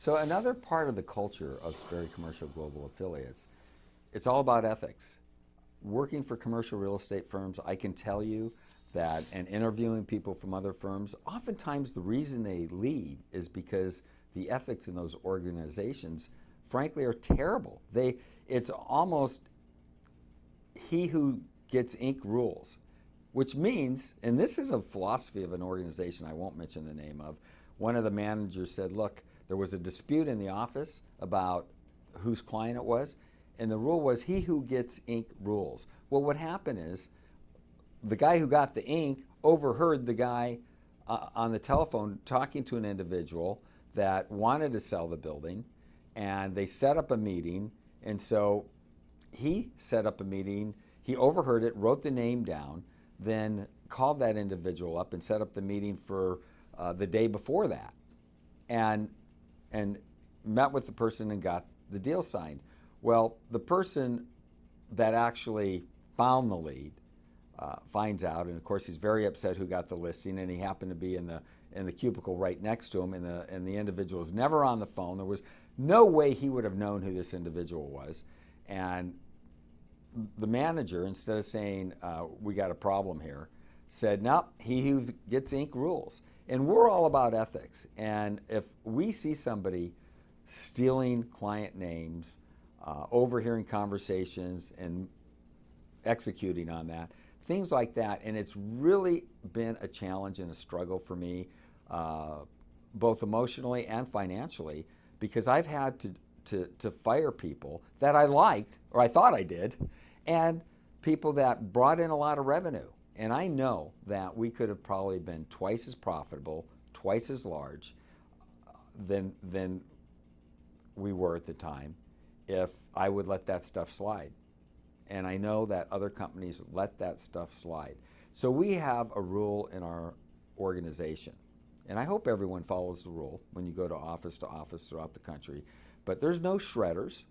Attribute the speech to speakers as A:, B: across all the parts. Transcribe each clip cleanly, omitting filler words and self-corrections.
A: So another part of the culture of Sperry Commercial Global Affiliates, it's all about ethics. Working for commercial real estate firms, I can tell you that, and interviewing people from other firms, oftentimes the reason they leave is because the ethics in those organizations, frankly, are terrible. It's almost he who gets ink rules, which means, and this is a philosophy of an organization I won't mention the name of, one of the managers said, look, there was a dispute in the office about whose client it was, and the rule was he who gets ink rules. Well, what happened is the guy who got the ink overheard the guy on the telephone talking to an individual that wanted to sell the building, and they set up a meeting. And so he set up a meeting, he overheard it, wrote the name down, then called that individual up and set up the meeting for the day before that, and met with the person and got the deal signed. Well, the person that actually found the lead finds out, and of course he's very upset who got the listing, and he happened to be in the cubicle right next to him, and the individual was never on the phone. There was no way he would have known who this individual was. And the manager, instead of saying, we got a problem here, said, no, he who gets ink rules. And we're all about ethics. And if we see somebody stealing client names, overhearing conversations and executing on that, things like that, and it's really been a challenge and a struggle for me, both emotionally and financially, because I've had to fire people that I liked, or I thought I did, and people that brought in a lot of revenue. And I know that we could have probably been twice as profitable, twice as large than we were at the time if I would let that stuff slide. And I know that other companies let that stuff slide. So we have a rule in our organization. And I hope everyone follows the rule when you go to office throughout the country. But there's no shredders,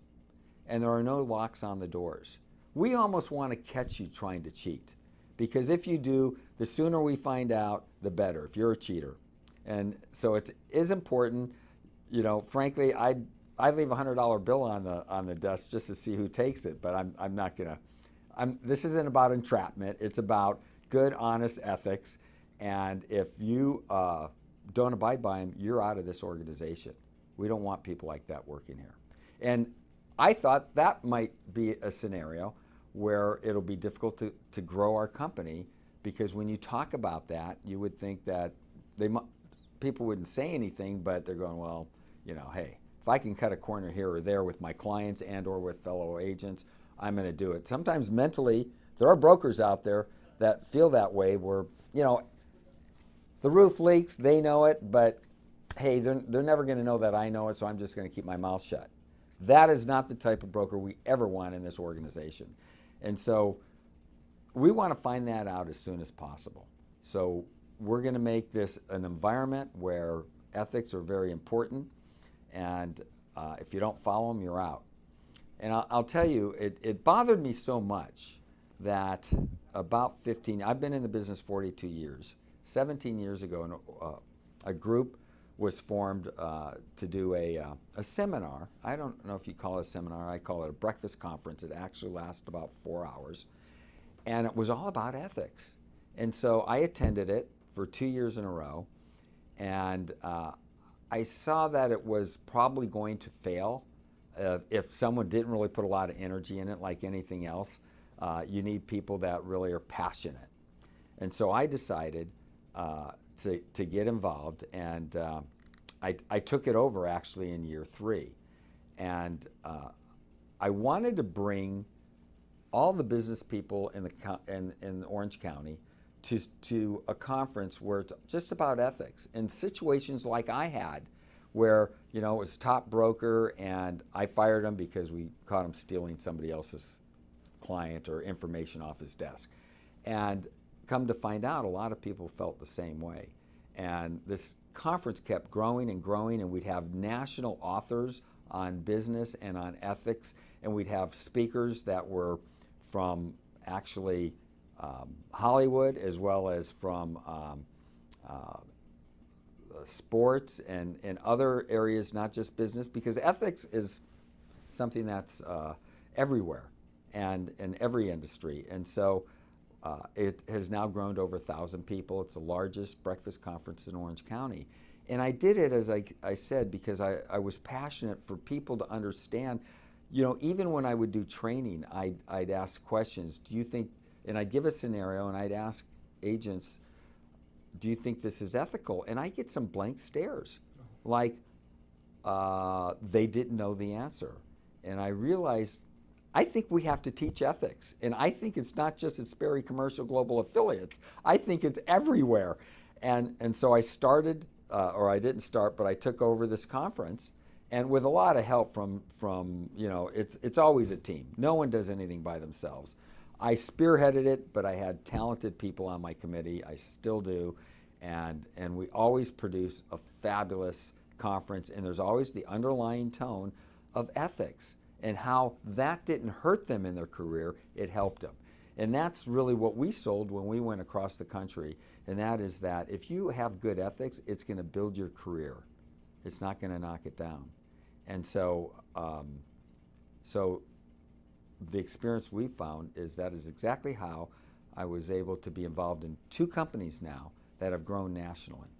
A: and there are no locks on the doors. We almost want to catch you trying to cheat, because if you do, the sooner we find out, the better, if you're a cheater. And so it is important. You know, frankly, I'd leave a $100 bill on the desk just to see who takes it, but I'm not gonna. This isn't about entrapment. It's about good, honest ethics. And if you don't abide by them, you're out of this organization. We don't want people like that working here. And I thought that might be a scenario where it'll be difficult to grow our company, because when you talk about that, you would think that people wouldn't say anything, but they're going, well, you know, hey, if I can cut a corner here or there with my clients and or with fellow agents, I'm going to do it. Sometimes mentally, there are brokers out there that feel that way, where, you know, the roof leaks, they know it, but hey, they're never going to know that I know it, so I'm just going to keep my mouth shut. That is not the type of broker we ever want in this organization. And so we want to find that out as soon as possible. So we're going to make this an environment where ethics are very important, and if you don't follow them, you're out. And I'll tell you, it bothered me so much that about I've been in the business 42 years. 17 years ago, a group was formed to do a seminar. I don't know if you call it a seminar. I call it a breakfast conference. It actually lasted about 4 hours. And it was all about ethics. And so I attended it for 2 years in a row. And I saw that it was probably going to fail if someone didn't really put a lot of energy in it, like anything else. You need people that really are passionate. And so I decided to get involved, and I took it over actually in year 3. And I wanted to bring all the business people in Orange County to a conference where it's just about ethics, and situations like I had, where, you know, it was top broker and I fired him because we caught him stealing somebody else's client or information off his desk. And come to find out, a lot of people felt the same way. And this conference kept growing and growing, and we'd have national authors on business and on ethics, and we'd have speakers that were from actually Hollywood, as well as from sports and other areas, not just business, because ethics is something that's everywhere and in every industry. And so it has now grown to over 1,000 people. It's the largest breakfast conference in Orange County. And I did it, as I said, because I was passionate for people to understand. You know, even when I would do training, I'd ask questions. Do you think, and I'd give a scenario and I'd ask agents, do you think this is ethical? And I get some blank stares, like they didn't know the answer. And I realized, I think we have to teach ethics. And I think it's not just at Sperry Commercial Global Affiliates. I think it's everywhere. And so I started, or I didn't start, but I took over this conference. And with a lot of help from you know, it's always a team. No one does anything by themselves. I spearheaded it, but I had talented people on my committee. I still do. And we always produce a fabulous conference. And there's always the underlying tone of ethics and how that didn't hurt them in their career, it helped them. And that's really what we sold when we went across the country. And that is that if you have good ethics, it's going to build your career. It's not going to knock it down. And so, so the experience we found is that is exactly how I was able to be involved in 2 companies now that have grown nationally.